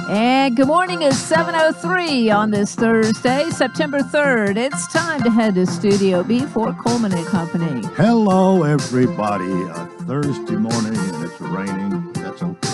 And good morning. It's 7:03 on this Thursday, September 3rd. It's time to head to Studio B for Coleman and Company. Hello, everybody. Thursday morning, and it's raining. That's okay.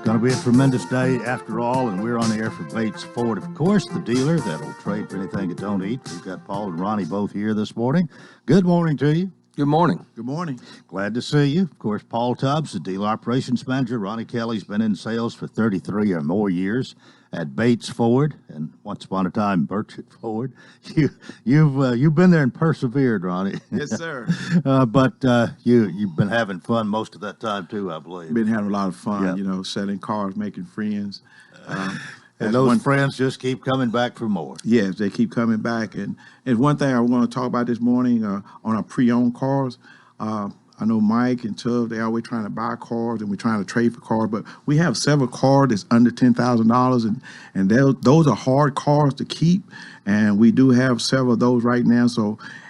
Going to be a tremendous day after all, and we're on the air for Bates Ford, of course, the dealer that'll trade for anything it don't eat. We've got Paul and Ronnie both here this morning. Good morning to you. Good morning. Good morning. Glad to see you. Of course, Paul Tubbs, the dealer operations manager. Ronnie Kelly's been in sales for 33 or more years at Bates Ford, and once upon a time, Burchett Ford. You've been there and persevered, Ronnie. Yes, sir. But you've been having fun most of that time too, I believe. Been having a lot of fun, Yep. Selling cars, making friends. And those friends just keep coming back for more. Yes, they keep coming back. And one thing I want to talk about this morning on our pre-owned cars. I know Mike and Tubb, they always trying to buy cars and we're trying to trade for cars, but we have several cars that's under $10,000 and those are hard cars to keep. And we do have several of those right now.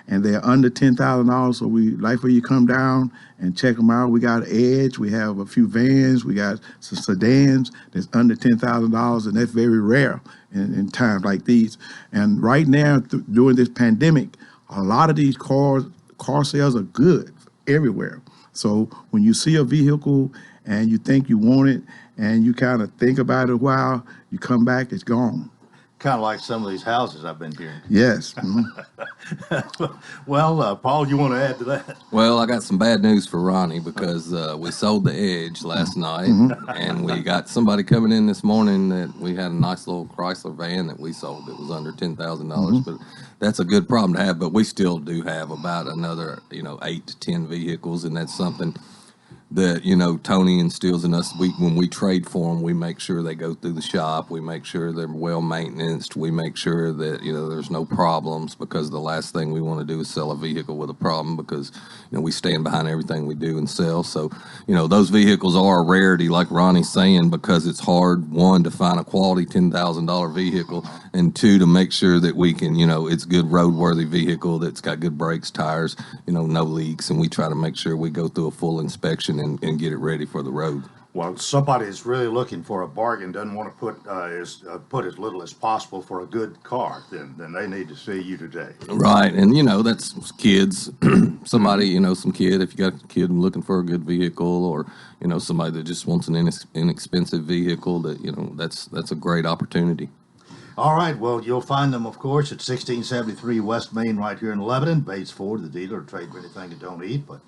And they're under $10,000. So we like for you to come down and check them out. We got Edge. We have a few vans. We got some sedans that's under $10,000, and that's very rare in times like these. And right now, during this pandemic, a lot of these car sales are good everywhere. So when you see a vehicle and you think you want it and you kind of think about it a while, you come back, it's gone. Kind of like some of these houses I've been hearing. Yes. Well, Paul, you want to add to that? Well, I got some bad news for Ronnie because we sold the Edge last night, and we got somebody coming in this morning that we had a nice little Chrysler van that we sold that was under $10,000. But that's a good problem to have. But we still do have about another 8 to 10 vehicles, and that's something that Tony instills in us. When we trade for them, we make sure they go through the shop. We make sure they're well maintained. We make sure that there's no problems, because the last thing we want to do is sell a vehicle with a problem, because we stand behind everything we do and sell. So those vehicles are a rarity, like Ronnie's saying, because it's hard, one, to find a quality $10,000 vehicle, and two, to make sure that we can it's a good roadworthy vehicle that's got good brakes, tires, no leaks, and we try to make sure we go through a full inspection and get it ready for the road. Well, somebody is really looking for a bargain, doesn't want to put as little as possible for a good car, then they need to see you today. Right, and that's kids. Somebody, some kid, if you got a kid looking for a good vehicle, or somebody that just wants an inexpensive vehicle, that's a great opportunity. All right, well, you'll find them, of course, at 1673 West Main right here in Lebanon. Bates Ford, the dealer, trade for anything you don't eat, but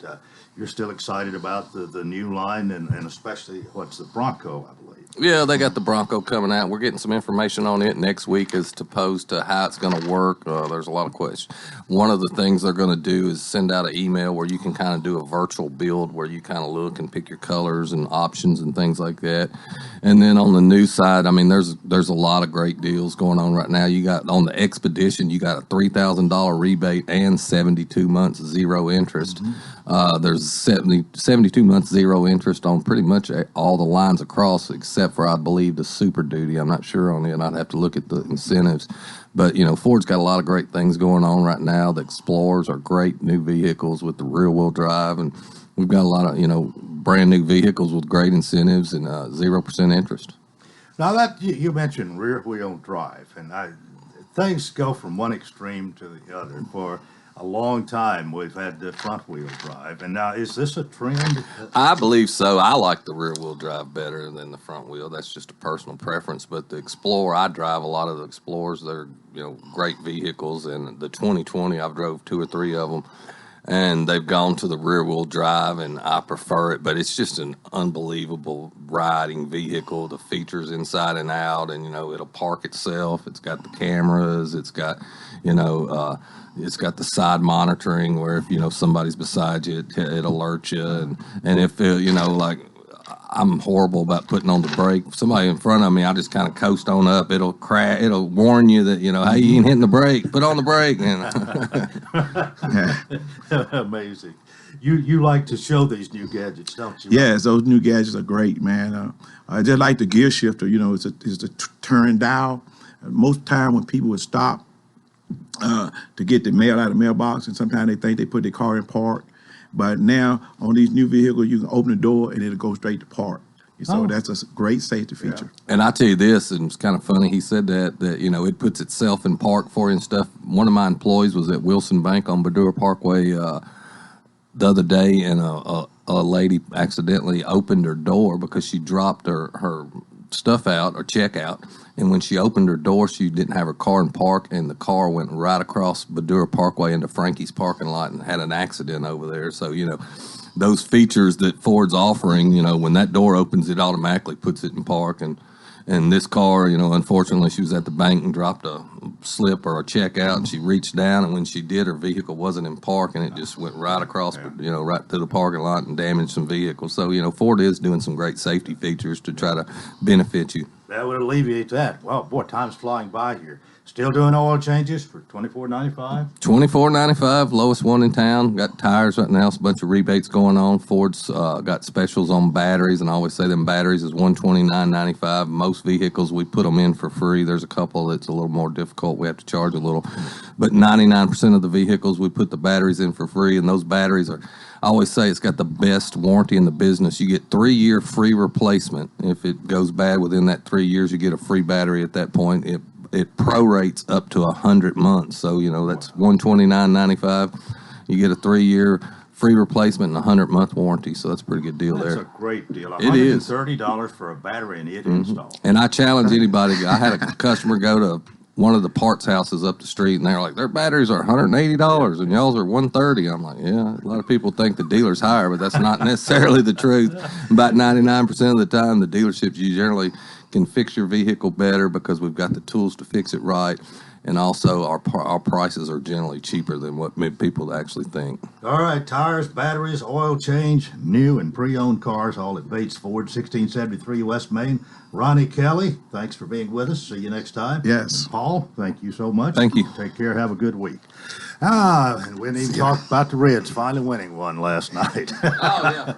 you're still excited about the new line, and especially what's the Bronco, I believe. Yeah, they got the Bronco coming out. We're getting some information on it next week as opposed to how it's going to work. There's a lot of questions. One of the things they're going to do is send out an email where you can kind of do a virtual build where you kind of look and pick your colors and options and things like that. And then on the new side, there's a lot of great deals going on right now. You got on the Expedition, you got a $3,000 rebate and 72 months zero interest. There's 72 months zero interest on pretty much all the lines across, except for, I believe, the Super Duty. I'm not sure on it. I'd have to look at the incentives. But, Ford's got a lot of great things going on right now. The Explorers are great new vehicles with the rear-wheel drive, and we've got a lot of, brand new vehicles with great incentives and 0% interest. Now, that you mentioned rear-wheel drive, and things go from one extreme to the other. For a long time, we've had the front-wheel drive, and now is this a trend? I believe so. I like the rear-wheel drive better than the front wheel. That's just a personal preference. But the Explorer, I drive a lot of the Explorers. They're great vehicles, and the 2020, I've drove 2 or 3 of them, and they've gone to the rear-wheel drive, and I prefer it. But it's just an unbelievable riding vehicle. The features inside and out, and it'll park itself. It's got the cameras. It's got it's got the side monitoring where if somebody's beside you, it alerts you, and if like I'm horrible about putting on the brake. If somebody in front of me, I just kind of coast on up. It'll crash. It'll warn you that hey, you ain't hitting the brake. Put on the brake. Amazing. You like to show these new gadgets, don't you? Yes, those new gadgets are great, man. I just like the gear shifter. It's a turn dial. Most time when people would stop to get the mail out of the mailbox, and sometimes they think they put their car in park. But now on these new vehicles, you can open the door and it'll go straight to park. So that's a great safety feature. And I tell you this, and it's kind of funny. He said that it puts itself in park for you and stuff. One of my employees was at Wilson Bank on Badura Parkway the other day, and a lady accidentally opened her door because she dropped her stuff out or check out. And when she opened her door, she didn't have her car in park, and the car went right across Badura Parkway into Frankie's parking lot and had an accident over there. So, those features that Ford's offering, when that door opens, it automatically puts it in park. And this car, unfortunately, she was at the bank and dropped a slip or a check out, and she reached down, and when she did, her vehicle wasn't in park, and it just went right across, right to the parking lot and damaged some vehicles. So, Ford is doing some great safety features to try to benefit you. That would alleviate that. Well, boy, time's flying by here. Still doing oil changes for $24.95? $24.95, lowest one in town. Got tires right now, a bunch of rebates going on. Ford's got specials on batteries, and I always say them batteries is $129.95. Most vehicles, we put them in for free. There's a couple that's a little more difficult. We have to charge a little. But 99% of the vehicles, we put the batteries in for free, and those batteries are, I always say it's got the best warranty in the business. You get 3-year free replacement. If it goes bad within that 3 years, you get a free battery at that point. It prorates up to 100 months. So, that's $129.95. You get a 3-year free replacement and a 100-month warranty. So that's a pretty good deal there. That's a great deal. It is. $130 for a battery and it installed. And I challenge anybody. I had a customer go to one of the parts houses up the street, and they're like, their batteries are $180 and y'all's are $130. I'm like, yeah, a lot of people think the dealer's higher, but that's not necessarily the truth. About 99% of the time, the dealerships, you generally can fix your vehicle better because we've got the tools to fix it right, and also our prices are generally cheaper than what people actually think. All right, tires, batteries, oil change, new and pre-owned cars, all at Bates Ford, 1673 West Main. Ronnie Kelly, thanks for being with us. See you next time. Yes. And Paul, thank you so much. Thank you. Take care. Have a good week. And we didn't even talk about the Reds finally winning one last night. Oh,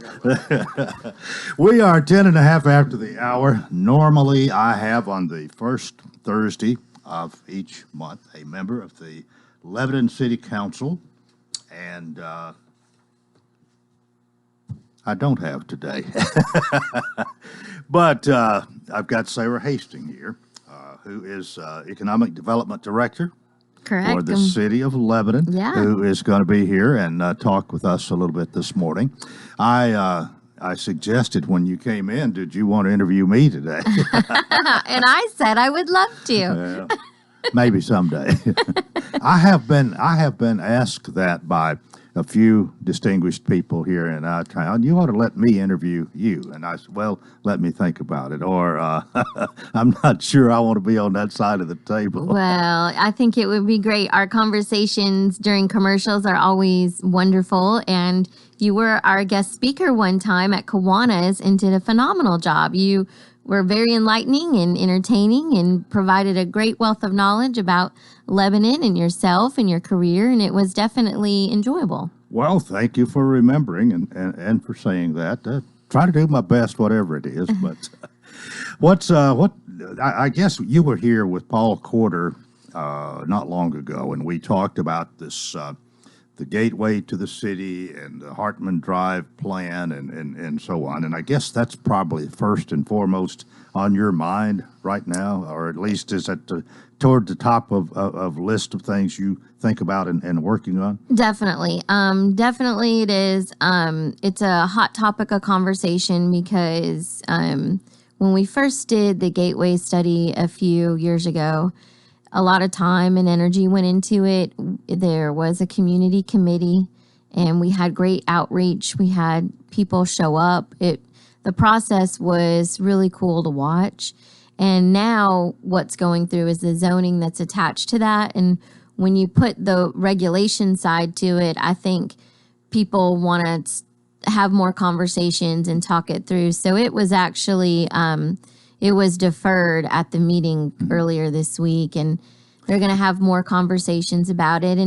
yeah. We are 10 and a half after the hour. Normally, I have on the first Thursday of each month a member of the Lebanon City Council, and I don't have today. But I've got Sarah Hastings here, who is Economic Development Director Correct. for the city of Lebanon, Yeah. who is going to be here and talk with us a little bit this morning. I suggested when you came in, did you want to interview me today? And I said I would love to. Yeah, maybe someday. I have been asked that by a few distinguished people here, and you ought to let me interview you. And I said, well, let me think about it, or I'm not sure I want to be on that side of the table. Well, I think it would be great. Our conversations during commercials are always wonderful, and you were our guest speaker one time at Kiwanis and did a phenomenal job. You were very enlightening and entertaining and provided a great wealth of knowledge about Lebanon and yourself and your career, and it was definitely enjoyable. Well, thank you for remembering and for saying that. Try to do my best, whatever it is. But I guess you were here with Paul Corder not long ago, and we talked about this the gateway to the city and the Hartman Drive plan and so on. And I guess that's probably first and foremost on your mind right now, or at least is it toward the top of list of things you think about and working on? Definitely. Definitely it is. It's a hot topic of conversation because when we first did the Gateway study a few years ago, a lot of time and energy went into it. There was a community committee, and we had great outreach. We had people show up. The process was really cool to watch. And now what's going through is the zoning that's attached to that. And when you put the regulation side to it, I think people want to have more conversations and talk it through. So it was actually it was deferred at the meeting earlier this week, and they're going to have more conversations about it.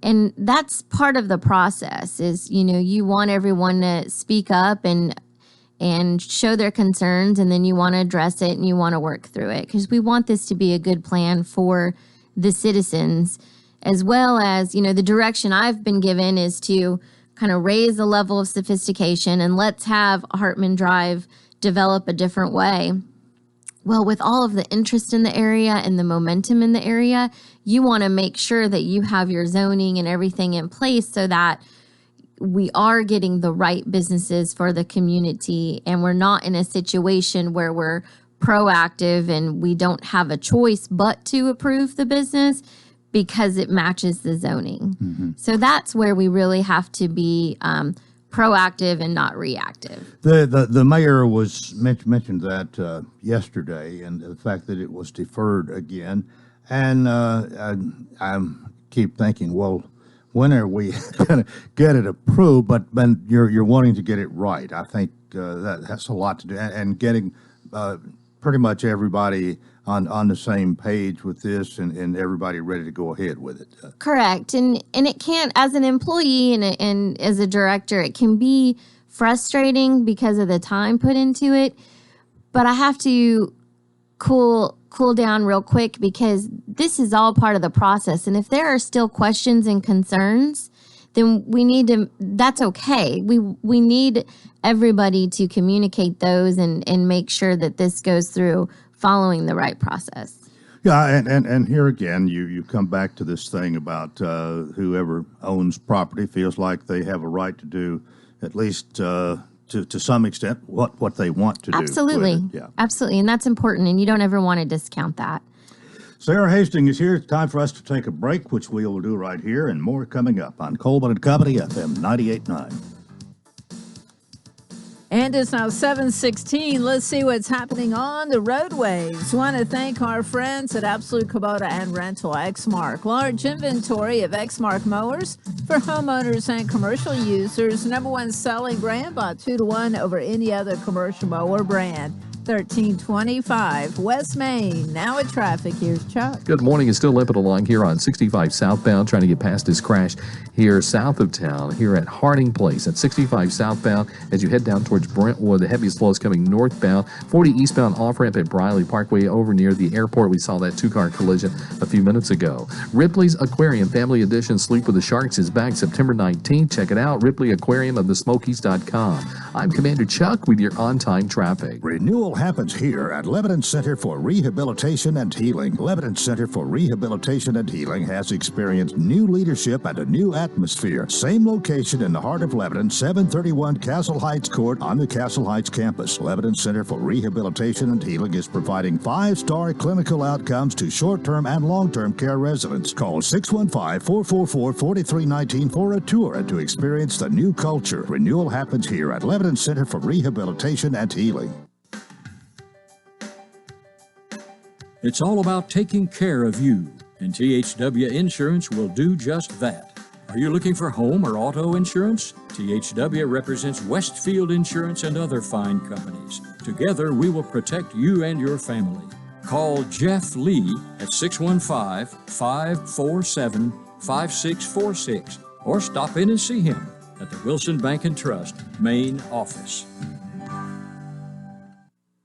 And that's part of the process is, you want everyone to speak up and show their concerns, and then you want to address it and you want to work through it because we want this to be a good plan for the citizens, as well as, the direction I've been given is to kind of raise the level of sophistication, and let's have Hartman Drive develop a different way. Well, with all of the interest in the area and the momentum in the area, you want to make sure that you have your zoning and everything in place so that we are getting the right businesses for the community, and we're not in a situation where we're proactive and we don't have a choice but to approve the business because it matches the zoning. Mm-hmm. So that's where we really have to be proactive and not reactive. The mayor was mentioned that yesterday, and the fact that it was deferred again. And I keep thinking, well, when are we going to get it approved? But you're wanting to get it right. I think that has a lot to do, and getting pretty much everybody on the same page with this, and everybody ready to go ahead with it. Correct. And it can, as an employee and as a director, it can be frustrating because of the time put into it. But I have to cool down real quick because this is all part of the process. And if there are still questions and concerns, then we need to, that's okay. We need everybody to communicate those and make sure that this goes through following the right process. Yeah, and here again, you come back to this thing about whoever owns property feels like they have a right to do, at least to some extent, what they want to do. Absolutely. Yeah. Absolutely, and that's important, and you don't ever want to discount that. Sarah Hastings is here. It's time for us to take a break, which we will do right here, and more coming up on Coleman and Company, FM 98.9. And it's now 7:16. Let's see what's happening on the roadways. Want to thank our friends at Absolute Kubota and Rental Exmark. Large inventory of Exmark mowers for homeowners and commercial users. #1 selling brand, bought 2-to-1 over any other commercial mower brand. 1325 West Main. Now at traffic, here's Chuck. Good morning. It's still limping along here on 65 southbound, trying to get past this crash here south of town, here at Harding Place at 65 southbound. As you head down towards Brentwood, the heaviest flow is coming northbound. 40 eastbound off-ramp at Briley Parkway over near the airport. We saw that two-car collision a few minutes ago. Ripley's Aquarium Family Edition Sleep with the Sharks is back September 19th. Check it out, Ripley Aquarium of the Smokies.com. I'm Commander Chuck with your on-time traffic. Renewal happens here at Lebanon Center for Rehabilitation and Healing. Lebanon Center for Rehabilitation and Healing has experienced new leadership and a new atmosphere. Same location in the heart of Lebanon, 731 Castle Heights Court on the Castle Heights campus. Lebanon Center for Rehabilitation and Healing is providing 5-star clinical outcomes to short-term and long-term care residents. Call 615-444-4319 for a tour and to experience the new culture. Renewal happens here at Lebanon Center for Rehabilitation and Healing. It's all about taking care of you, and THW Insurance will do just that. Are you looking for home or auto insurance? THW represents Westfield Insurance and other fine companies. Together, we will protect you and your family. Call Jeff Lee at 615-547-5646 or stop in and see him at the Wilson Bank and Trust main office.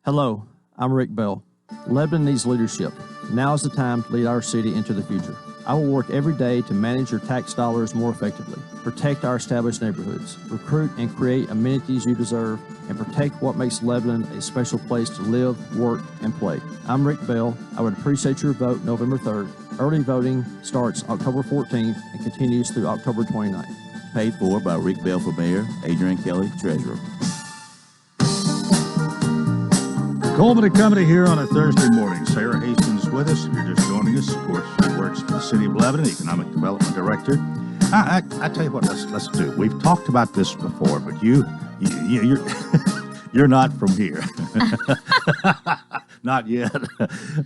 Hello, I'm Rick Bell. Lebanon needs leadership. Now is the time to lead our city into the future. I will work every day to manage your tax dollars more effectively, protect our established neighborhoods, recruit and create amenities you deserve, and protect what makes Lebanon a special place to live, work, and play. I'm Rick Bell. I would appreciate your vote November 3rd. Early voting starts October 14th and continues through October 29th. Paid for by Rick Bell for Mayor, Adrian Kelly, Treasurer. Coleman and Company here on a Thursday morning. Sarah Hastings with us. If you're just joining us, of course, she works for the City of Lebanon, Economic Development Director. I tell you what, let's do. We've talked about this before, but you're you're not from here. Not yet.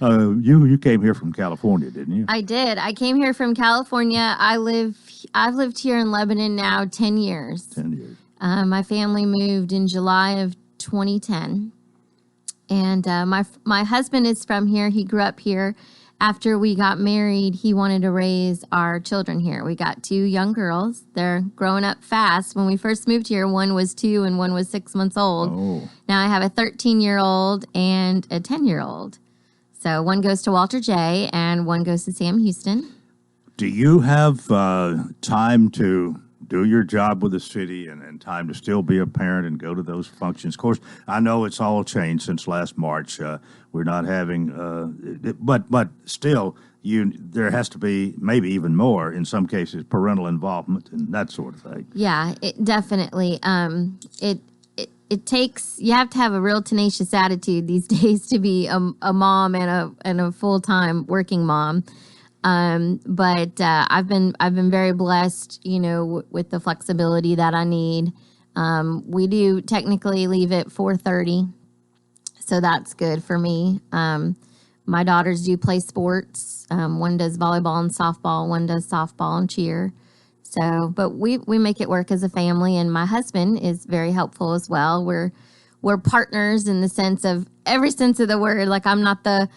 You came here from California, didn't you? I did. I came here from California. I've lived here in Lebanon now 10 years. 10 years. My family moved in July of 2010. And my husband is from here. He grew up here. After we got married, he wanted to raise our children here. We got 2 young girls. They're growing up fast. When we first moved here, one was 2 and one was 6 months old. Oh. Now I have a 13-year-old and a 10-year-old. So one goes to Walter J. and one goes to Sam Houston. Do you have time to do your job with the city and time to still be a parent and go to those functions. Of course, I know it's all changed since last March. We're not having, but still, there has to be maybe even more in some cases parental involvement and that sort of thing. Yeah, it definitely. It takes, you have to have a real tenacious attitude these days to be a mom and a full-time working mom. But I've been very blessed, with the flexibility that I need. We do technically leave at 4:30, so that's good for me. My daughters do play sports. One does volleyball and softball. One does softball and cheer. So, but we make it work as a family, and my husband is very helpful as well. We're partners in the sense of every sense of the word. Like I'm not the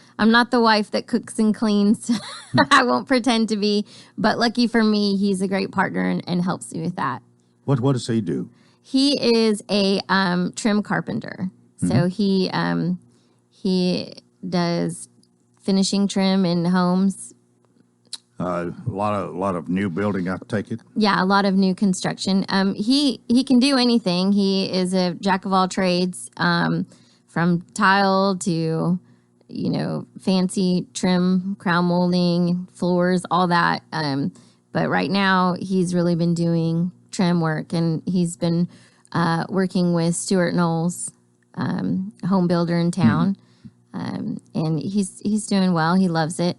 wife that cooks and cleans. I won't pretend to be, but lucky for me, he's a great partner and helps me with that. What does he do? He is a trim carpenter. So he does finishing trim in homes. A lot of new building, I take it. Yeah, a lot of new construction. He can do anything. He is a jack of all trades, from tile to, fancy trim, crown molding, floors, all that. But right now, he's really been doing trim work, and he's been working with Stuart Knowles, home builder in town, and he's doing well. He loves it.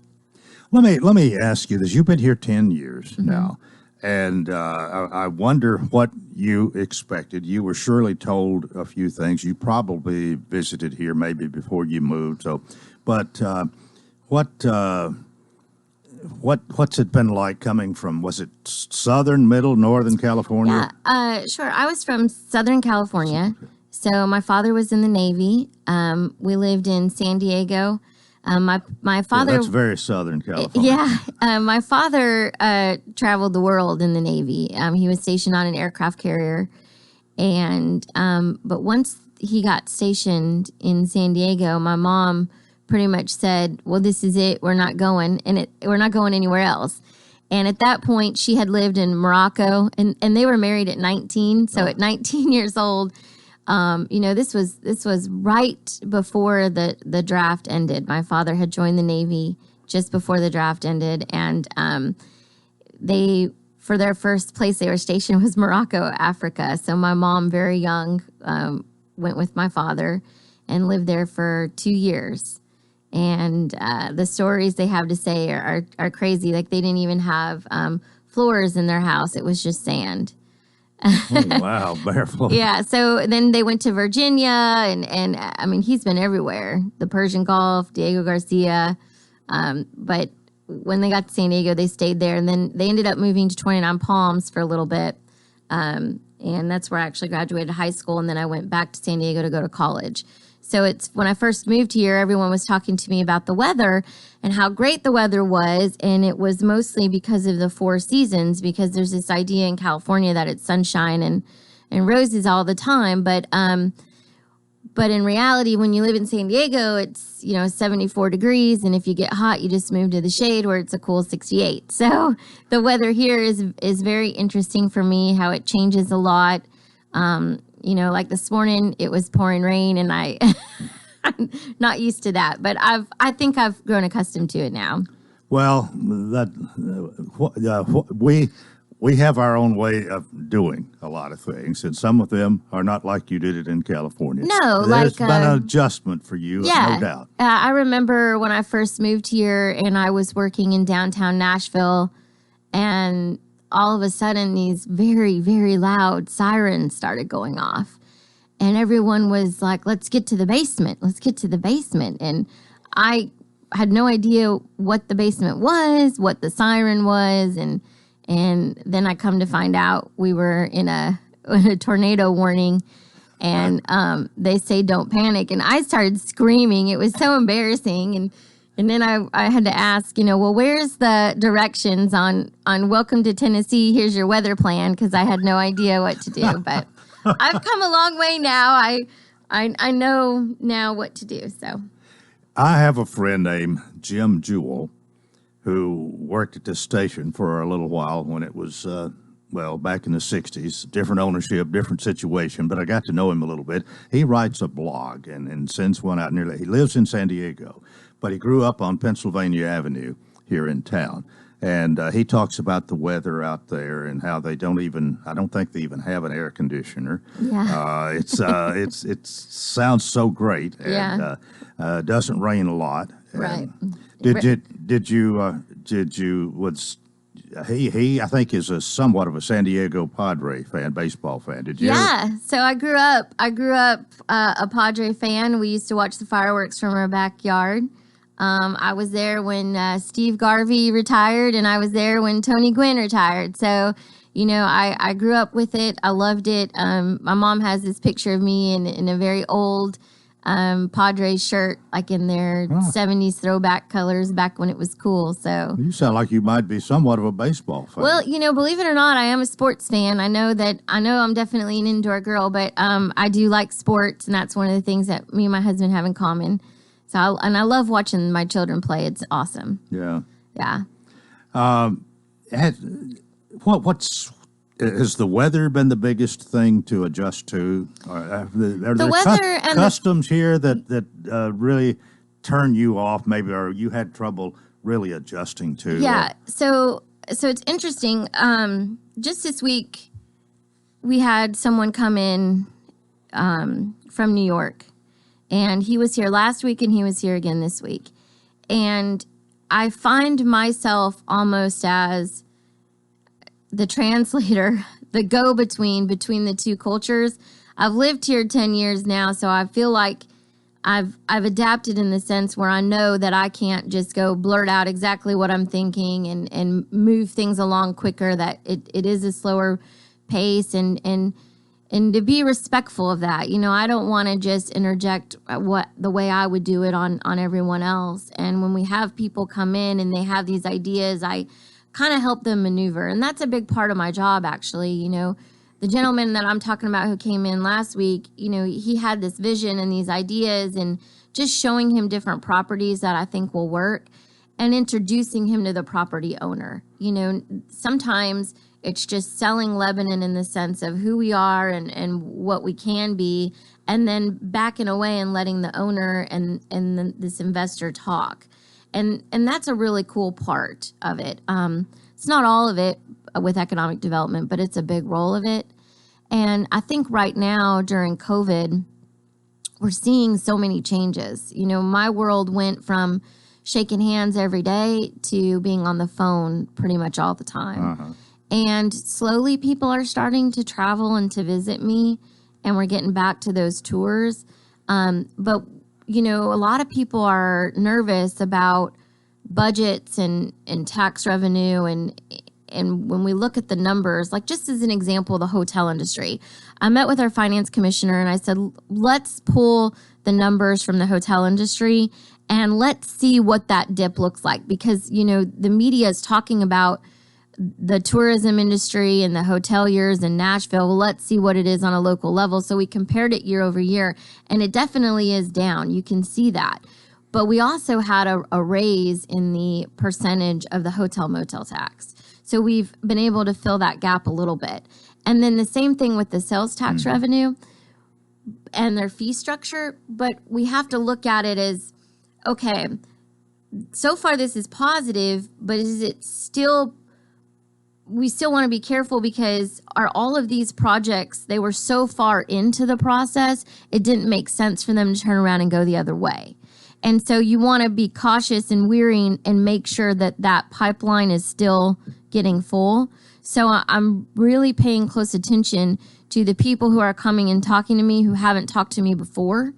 Let me ask you this. You've been here 10 years now, and I wonder what you expected. You were surely told a few things. You probably visited here maybe before you moved. So, but what's it been like coming from? Was it Southern, Middle, Northern California? Yeah, sure. I was from Southern California. So my father was in the Navy. We lived in San Diego. My father. That's very Southern California. Yeah, my father traveled the world in the Navy. He was stationed on an aircraft carrier, and but once he got stationed in San Diego, my mom pretty much said, "Well, this is it. We're not going, and we're not going anywhere else." And at that point, she had lived in Morocco, and they were married at 19. So at 19 years old. This was right before the draft ended. My father had joined the Navy just before the draft ended, and for their first place they were stationed was Morocco, Africa. So my mom, very young, went with my father and lived there for 2 years. And the stories they have to say are crazy. Like they didn't even have floors in their house; it was just sand. Oh, wow, bare floor. Yeah, so then they went to Virginia, and I mean, he's been everywhere. The Persian Gulf, Diego Garcia. But when they got to San Diego, they stayed there, and then they ended up moving to 29 Palms for a little bit. And that's where I actually graduated high school, and then I went back to San Diego to go to college. So it's when I first moved here, everyone was talking to me about the weather and how great the weather was. And it was mostly because of the 4 seasons, because there's this idea in California that it's sunshine and roses all the time. But in reality, when you live in San Diego, it's, 74 degrees. And if you get hot, you just move to the shade where it's a cool 68. So the weather here is very interesting for me, how it changes a lot. Like this morning, it was pouring rain, and I'm not used to that. But I think I've grown accustomed to it now. Well, we have our own way of doing a lot of things, and some of them are not like you did it in California. No, there's been an adjustment for you, yeah, no doubt. I remember when I first moved here, and I was working in downtown Nashville, and all of a sudden, these very, very loud sirens started going off. And everyone was like, let's get to the basement. Let's get to the basement. And I had no idea what the basement was, what the siren was. And then I come to find out we were in a tornado warning. And they say, don't panic. And I started screaming. It was so embarrassing. And then I had to ask, well, where's the directions on welcome to Tennessee? Here's your weather plan, because I had no idea what to do. But I've come a long way now. I know now what to do. So I have a friend named Jim Jewell who worked at this station for a little while when it was well, back in the 60s, different ownership, different situation, but I got to know him a little bit. He writes a blog and sends one out nearly. He lives in San Diego, but he grew up on Pennsylvania Avenue here in town. And he talks about the weather out there and how they don't even, I don't think they even have an air conditioner. Yeah. It sounds so great. And doesn't rain a lot. Right. He I think is somewhat of a San Diego Padre fan, baseball fan. Did you? Yeah. So I grew up a Padre fan. We used to watch the fireworks from our backyard. I was there when Steve Garvey retired, and I was there when Tony Gwynn retired. So, I grew up with it. I loved it. My mom has this picture of me in a very old Padres shirt, like in their 70s throwback colors back when it was cool. So you sound like you might be somewhat of a baseball fan. Well, believe it or not, I am a sports fan. I know I'm definitely an indoor girl, but I do like sports, and that's one of the things that me and my husband have in common. So I love watching my children play. It's awesome. Yeah. Yeah. Has the weather been the biggest thing to adjust to? Are there weather and customs here that really turn you off, maybe, or you had trouble really adjusting to? Yeah. So it's interesting. Just this week, we had someone come in from New York. And he was here last week, and he was here again this week. And I find myself almost as the translator, the go-between between the two cultures. I've lived here 10 years now, so I feel like I've adapted in the sense where I know that I can't just go blurt out exactly what I'm thinking and move things along quicker, that it is a slower pace and to be respectful of that. I don't want to just interject the way I would do it on everyone else. And when we have people come in and they have these ideas, I kind of help them maneuver. And that's a big part of my job, actually. The gentleman that I'm talking about who came in last week, he had this vision and these ideas, and just showing him different properties that I think will work and introducing him to the property owner. Sometimes it's just selling Lebanon in the sense of who we are and what we can be, and then backing away and letting the owner and this investor talk. And that's a really cool part of it. It's not all of it with economic development, but it's a big role of it. And I think right now during COVID, we're seeing so many changes. My world went from shaking hands every day to being on the phone pretty much all the time. Uh-huh. And slowly people are starting to travel and to visit me, and we're getting back to those tours. But, a lot of people are nervous about budgets and tax revenue. And when we look at the numbers, like just as an example, the hotel industry, I met with our finance commissioner and I said, let's pull the numbers from the hotel industry and let's see what that dip looks like. Because, the media is talking about the tourism industry and the hoteliers in Nashville. Well, let's see what it is on a local level. So we compared it year over year, and it definitely is down. You can see that. But we also had a raise in the percentage of the hotel motel tax. So we've been able to fill that gap a little bit. And then the same thing with the sales tax revenue and their fee structure. But we have to look at it as, okay, so far this is positive, but is it still... We still want to be careful because are all of these projects, they were so far into the process, it didn't make sense for them to turn around and go the other way. And so you want to be cautious and wary and make sure that that pipeline is still getting full. So I'm really paying close attention to the people who are coming and talking to me who haven't talked to me before,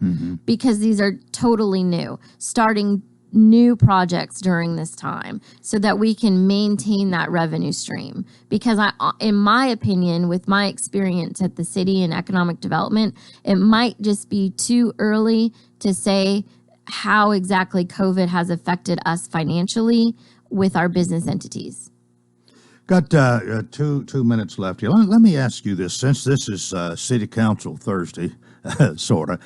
because these are totally new, starting new projects during this time so that we can maintain that revenue stream. Because in my opinion, with my experience at the city and economic development, it might just be too early to say how exactly COVID has affected us financially with our business entities. Got 2 minutes left here. Let me ask you this, since this is City Council Thursday, sort of.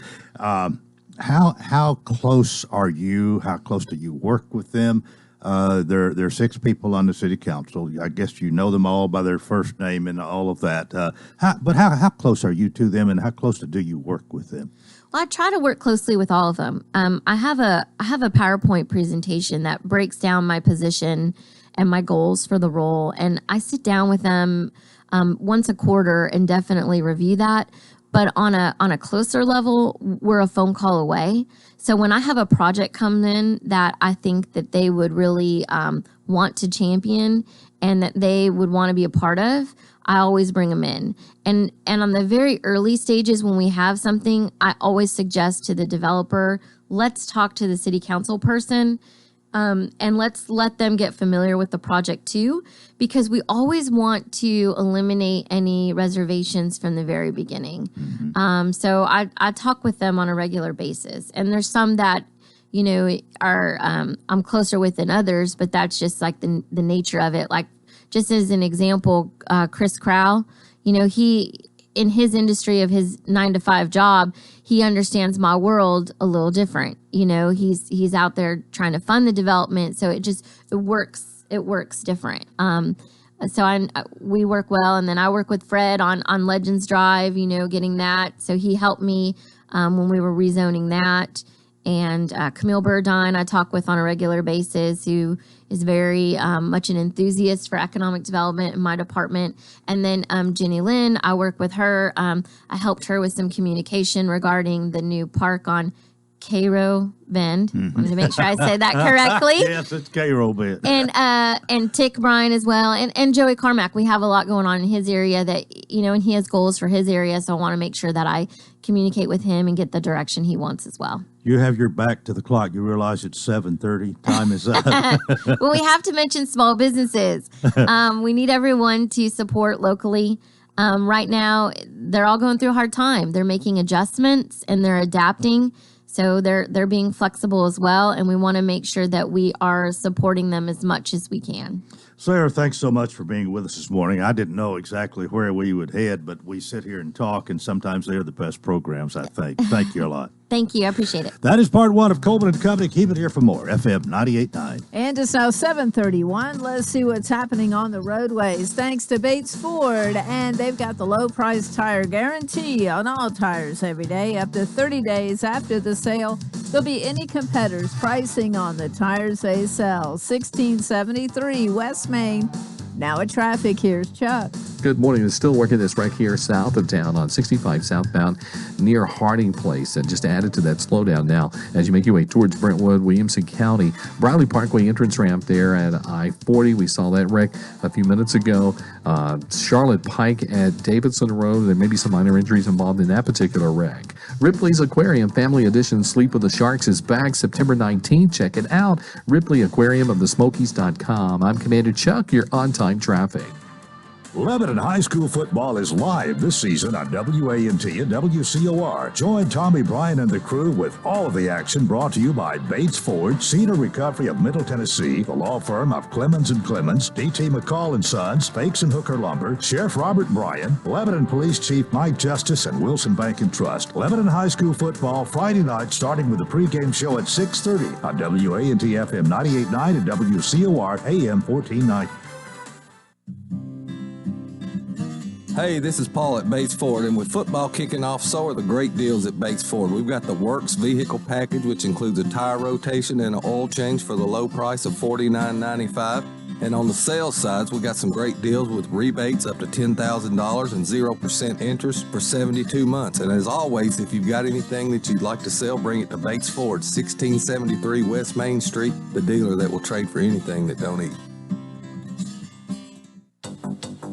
How close are you? How close do you work with them? There are 6 people on the city council. I guess you know them all by their first name and all of that. How close are you to them, and how close do you work with them? Well, I try to work closely with all of them. I have a PowerPoint presentation that breaks down my position and my goals for the role, and I sit down with them once a quarter and definitely review that. But on a closer level, we're a phone call away. So when I have a project come in that I think that they would really want to champion and that they would want to be a part of, I always bring them in. And on the very early stages when we have something, I always suggest to the developer, let's talk to the city council person and let's let them get familiar with the project too, because we always want to eliminate any reservations from the very beginning. Mm-hmm. So I talk with them on a regular basis, and there's some that, you know, are I'm closer with than others, but that's just like the nature of it. Like, just as an example, Chris Crowell, you know, he, in his industry of his 9-to-5 job, he understands my world a little different. You know, he's out there trying to fund the development, so it works different. So we work well, and then I work with Fred on Legends Drive, you know, getting that. So he helped me when we were rezoning that. And Camille Burdine I talk with on a regular basis, who is very much an enthusiast for economic development in my department. And then Jenny Lynn, I work with her. I helped her with some communication regarding the new park on Cairo Bend. Wanted to make sure I say that correctly. Yes, it's Cairo Bend. And Tick Bryan as well, and Joey Carmack. We have a lot going on in his area that, you know, and he has goals for his area. So I want to make sure that I communicate with him and get the direction he wants as well. You have your back to the clock. You realize it's 7:30. Time is up. Well, we have to mention small businesses. We need everyone to support locally. Right now, they're all going through a hard time. They're making adjustments and they're adapting. So they're being flexible as well, and we want to make sure that we are supporting them as much as we can. Sarah, thanks so much for being with us this morning. I didn't know exactly where we would head, but we sit here and talk, and sometimes they're the best programs, I think. Thank you a lot. Thank you. I appreciate it. That is part 1 of Coleman & Company. Keep it here for more. FM 98.9. And it's now 7:31. Let's see what's happening on the roadways. Thanks to Bates Ford, and they've got the low price tire guarantee on all tires every day. Up to 30 days after the sale, there'll be any competitors' pricing on the tires they sell. 1673 West Main. Now at traffic, here's Chuck. Good morning. It's still working this right here south of town on 65 southbound near Harding Place. And just added to that slowdown now as you make your way towards Brentwood, Williamson County. Briley Parkway entrance ramp there at I-40. We saw that wreck a few minutes ago. Charlotte Pike at Davidson Road. There may be some minor injuries involved in that particular wreck. Ripley's Aquarium Family Edition Sleep with the Sharks is back September 19th. Check it out. Ripley Aquarium of the Smokies.com. I'm Commander Chuck, your on-time traffic. Lebanon High School football is live this season on WANT and WCOR. Join Tommy Bryan and the crew with all of the action brought to you by Bates Ford, Cedar Recovery of Middle Tennessee, the law firm of Clemens & Clemens, D.T. McCall & Sons, Fakes and Hooker Lumber, Sheriff Robert Bryan, Lebanon Police Chief Mike Justice, and Wilson Bank and Trust. Lebanon High School football Friday night starting with the pregame show at 6:30 on WANT FM 98.9 and WCOR AM 1490. Hey, this is Paul at Bates Ford, and with football kicking off, so are the great deals at Bates Ford. We've got the Works vehicle package, which includes a tire rotation and an oil change for the low price of $49.95. And on the sales sides, we got some great deals with rebates up to $10,000 and 0% interest for 72 months. And as always, if you've got anything that you'd like to sell, bring it to Bates Ford, 1673 West Main Street, the dealer that will trade for anything that don't eat.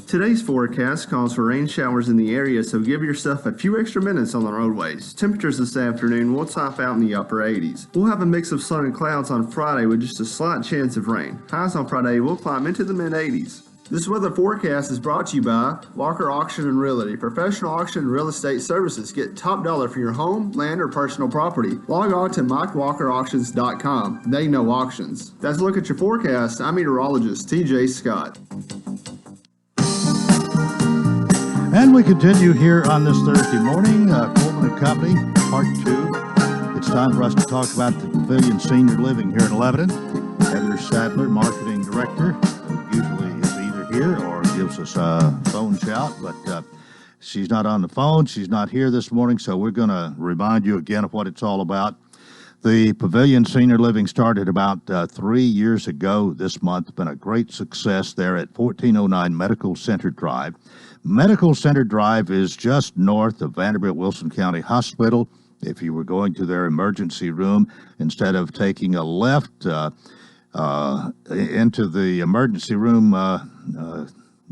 Today's forecast calls for rain showers in the area, so give yourself a few extra minutes on the roadways. Temperatures this afternoon will top out in the upper 80s. We'll have a mix of sun and clouds on Friday with just a slight chance of rain. Highs on Friday will climb into the mid-80s. This weather forecast is brought to you by Walker Auction and Realty. Professional auction and real estate services. Get top dollar for your home, land, or personal property. Log on to MikeWalkerAuctions.com. They know auctions. That's a look at your forecast. I'm meteorologist TJ Scott. And we continue here on this Thursday morning, Coleman & Company, Part 2. It's time for us to talk about the Pavilion Senior Living here in Lebanon. Heather Sadler, Marketing Director, who usually is either here or gives us a phone shout, but she's not on the phone. She's not here this morning, so we're going to remind you again of what it's all about. The Pavilion Senior Living started about 3 years ago this month. Been a great success there at 1409 Medical Center Drive. Medical Center Drive is just north of Vanderbilt Wilson County Hospital. If you were going to their emergency room, instead of taking a left into the emergency room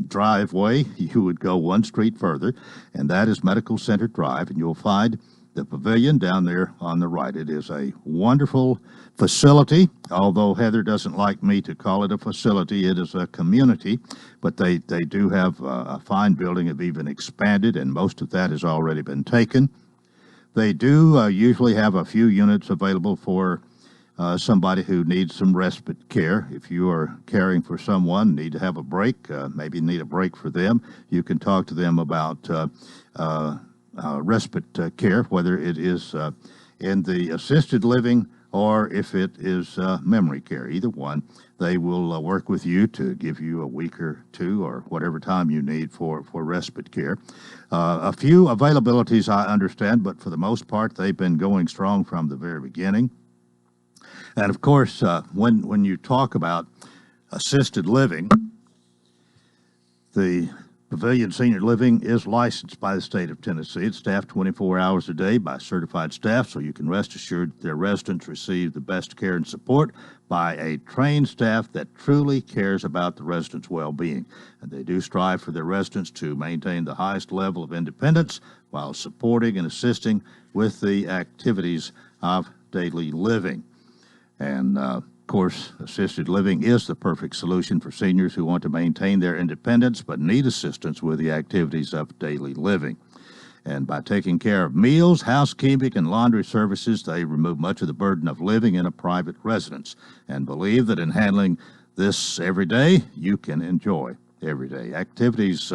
driveway, you would go one street further, and that is Medical Center Drive, and you'll find the Pavilion down there on the right. It is a wonderful facility, although Heather doesn't like me to call it a facility. It is a community, but they do have a fine building, have even expanded, and most of that has already been taken. They do usually have a few units available for somebody who needs some respite care. If you are caring for someone, need to have a break, maybe need a break for them, you can talk to them about respite care, whether it is in the assisted living or if it is memory care. Either one, they will work with you to give you a week or two or whatever time you need for respite care. A few availabilities I understand, but for the most part, they've been going strong from the very beginning. And of course, when you talk about assisted living, the Pavilion Senior Living is licensed by the state of Tennessee. It's staffed 24 hours a day by certified staff, so you can rest assured their residents receive the best care and support by a trained staff that truly cares about the residents' well-being. And they do strive for their residents to maintain the highest level of independence while supporting and assisting with the activities of daily living. And of course, assisted living is the perfect solution for seniors who want to maintain their independence but need assistance with the activities of daily living. And by taking care of meals, housekeeping, and laundry services, they remove much of the burden of living in a private residence and believe that in handling this every day, you can enjoy every day. Activities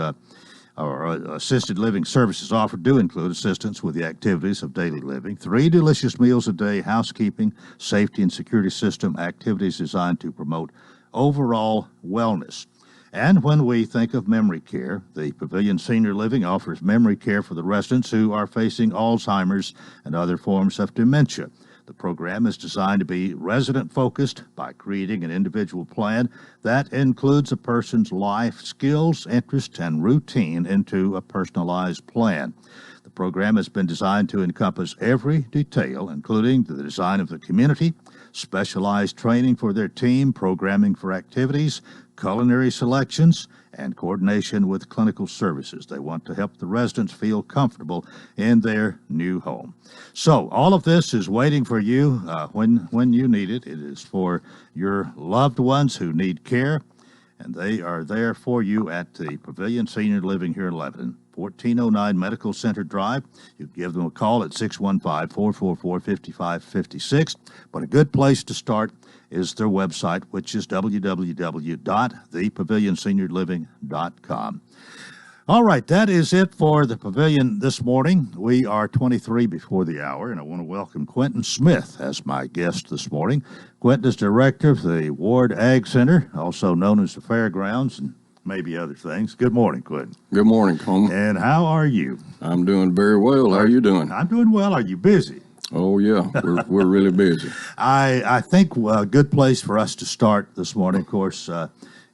or assisted living services offered do include assistance with the activities of daily living, 3 delicious meals a day, housekeeping, safety and security system, activities designed to promote overall wellness. And when we think of memory care, the Pavilion Senior Living offers memory care for the residents who are facing Alzheimer's and other forms of dementia. The program is designed to be resident-focused by creating an individual plan that includes a person's life skills, interests, and routine into a personalized plan. The program has been designed to encompass every detail, including the design of the community, specialized training for their team, programming for activities, culinary selections, and coordination with clinical services. They want to help the residents feel comfortable in their new home. So all of this is waiting for you when you need it. It is for your loved ones who need care, and they are there for you at the Pavilion Senior Living here in Lebanon, 1409 Medical Center Drive. You give them a call at 615-444-5556. But a good place to start is their website, which is www.thepavilionseniorliving.com. All right, that is it for the Pavilion this morning. We are 23 before the hour, and I want to welcome Quentin Smith as my guest this morning. Quentin is director of the Ward Ag Center, also known as the Fairgrounds, and maybe other things. Good morning, Quentin. Good morning, Coleman. And how are you? I'm doing very well. How are you doing? I'm doing well. Are you busy? Oh, yeah. We're really busy. I think a good place for us to start this morning, of course,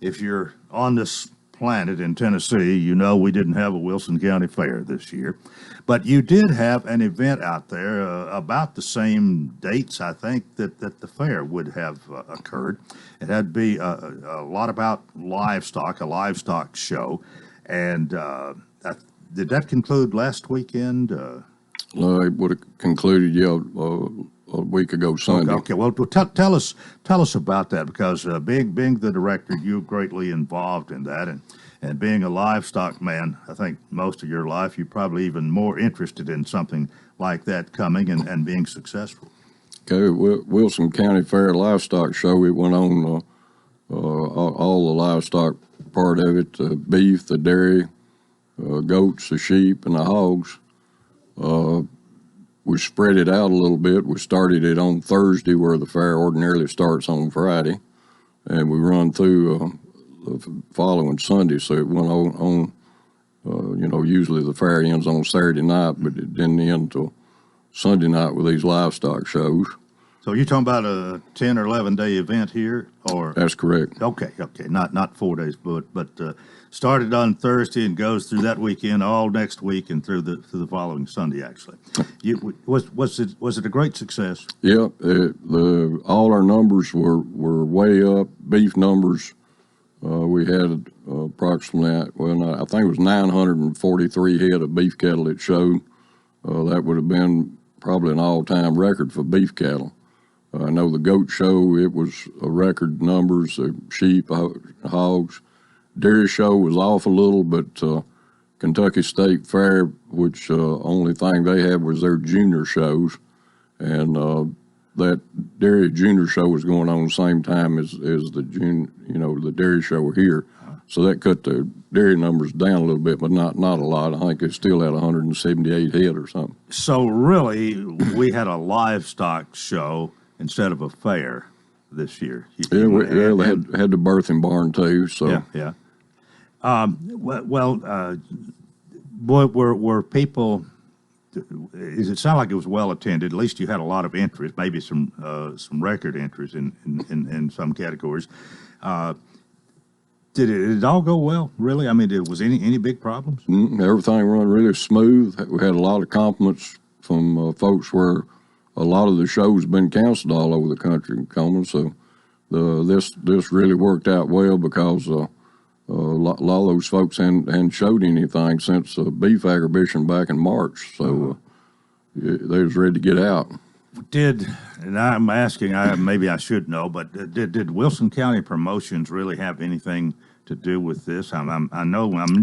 if you're on this planet in Tennessee, you know we didn't have a Wilson County Fair this year. But you did have an event out there about the same dates, I think, that the fair would have occurred. It had to be a lot about livestock, a livestock show. And did that conclude last weekend? It would have concluded, a week ago Sunday. Okay. Well, tell us about that, because being the director, you're greatly involved in that, and being a livestock man, I think most of your life, you're probably even more interested in something like that coming and being successful. Okay, Wilson County Fair Livestock Show. It went on all the livestock part of it: the beef, the dairy, goats, the sheep, and the hogs. We spread it out a little bit. We started it on Thursday, where the fair ordinarily starts on Friday. and we run through the following Sunday. So it went on usually the fair ends on Saturday night, but it didn't end until Sunday night with these livestock shows. So you're talking about a 10 or 11 day event here, or? That's correct. Okay, not 4 days, but started on Thursday and goes through that weekend, all next week, and through the following Sunday. Actually, was it a great success? Yeah, all our numbers were way up. Beef numbers, we had approximately, I think it was 943 head of beef cattle that showed. That would have been probably an all-time record for beef cattle. I know the goat show, it was a record numbers, sheep, hogs. Dairy show was off a little, but Kentucky State Fair, which only thing they had was their junior shows, and that dairy junior show was going on the same time as the dairy show here. So that cut the dairy numbers down a little bit, but not a lot. I think it still had 178 head or something. So really, we had a livestock show instead of a fair this year. They had the birthing barn too. So yeah. Were people? Does it sound like it was well attended? At least you had a lot of interest, maybe some record interest in some categories. Did it all go well? Really? I mean, was any big problems? Everything run really smooth. We had a lot of compliments from folks where a lot of the shows been canceled all over the country, Coleman. So this really worked out well because a lot of those folks hadn't showed anything since beef agribition back in March. So they was ready to get out. And I'm asking, maybe I should know, but did Wilson County Promotions really have anything to do with this? I'm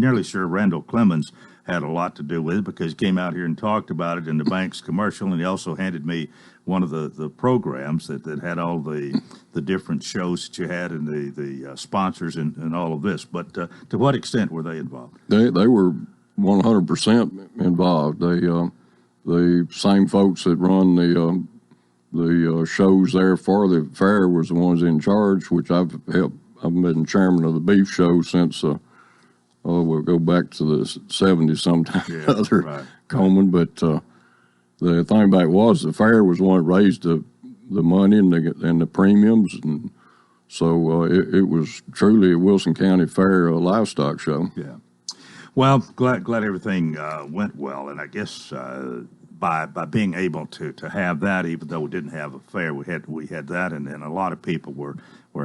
nearly sure Randall Clemens had a lot to do with it because he came out here and talked about it in the bank's commercial, and he also handed me one of the programs that had all the different shows that you had and the sponsors and all of this. But to what extent were they involved? They were 100% involved. The same folks that run the shows there for the fair was the ones in charge, which I've been chairman of the beef show since we'll go back to the 70s sometime right. Coleman. But the thing about it was the fair was the one that raised the money and the premiums, and so it was truly a Wilson County Fair livestock show. Yeah. Well, glad everything went well, and I guess by being able to have that, even though we didn't have a fair, we had that, and a lot of people were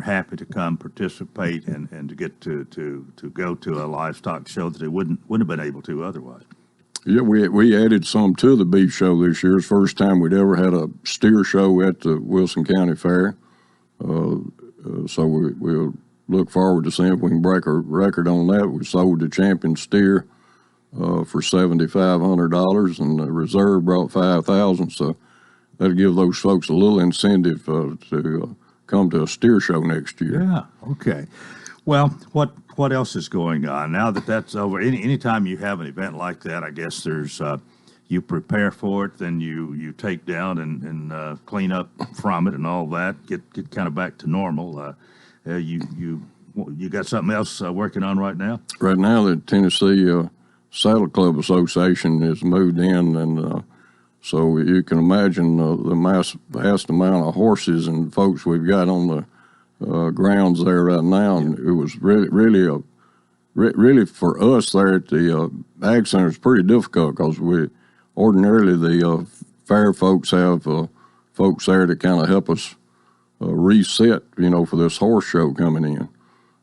happy to come participate and to get to go to a livestock show that they wouldn't have been able to otherwise. Yeah, we added some to the beef show this year. It's the first time we'd ever had a steer show at the Wilson County Fair. So we'll look forward to seeing if we can break a record on that. We sold the champion steer for $7,500, and the reserve brought $5,000. So that'll give those folks a little incentive to come to a steer show next year. Yeah. Okay. Well, what else is going on now that that's over? Anytime you have an event like that, I guess there's you prepare for it, then you take down and clean up from it and all that. Get kind of back to normal. You got something else working on right now? Right now, the Tennessee Saddle Club Association has moved in, and so you can imagine the vast amount of horses and folks we've got on the grounds there right now. And it was really for us there at the Ag Center, it's pretty difficult because ordinarily the fair folks have folks there to kind of help us reset, for this horse show coming in.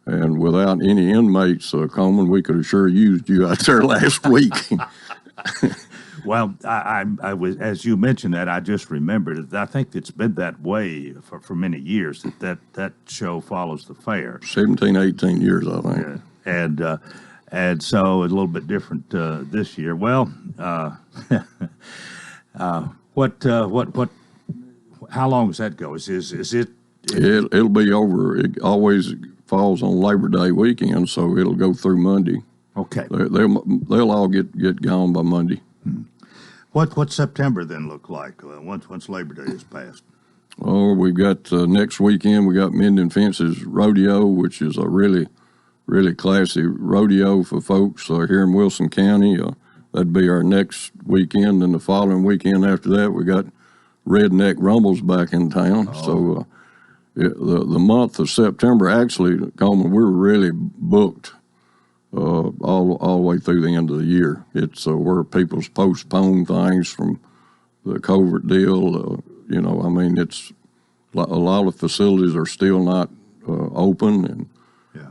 And without any inmates, Coleman, we could have sure used you out there last week. Well, I was, as you mentioned that, I just remembered. I think it's been that way for many years, that show follows the fair. 17, 18 years, I think. Yeah. And so it's a little bit different this year. Well, how long does that go? Is it? It'll be over. It always falls on Labor Day weekend, so it'll go through Monday. Okay. They'll all get gone by Monday. What's September then look like once Labor Day is passed? Oh, we've got next weekend, we got Mendon Fences Rodeo, which is a really, really classy rodeo for folks here in Wilson County. That'd be our next weekend, and the following weekend after that, we got Redneck Rumbles back in town. Oh. So the month of September, actually, Coleman, we're really booked all the way through the end of the year. It's where people's postpone things from the COVID deal. I mean, it's a lot of facilities are still not open, and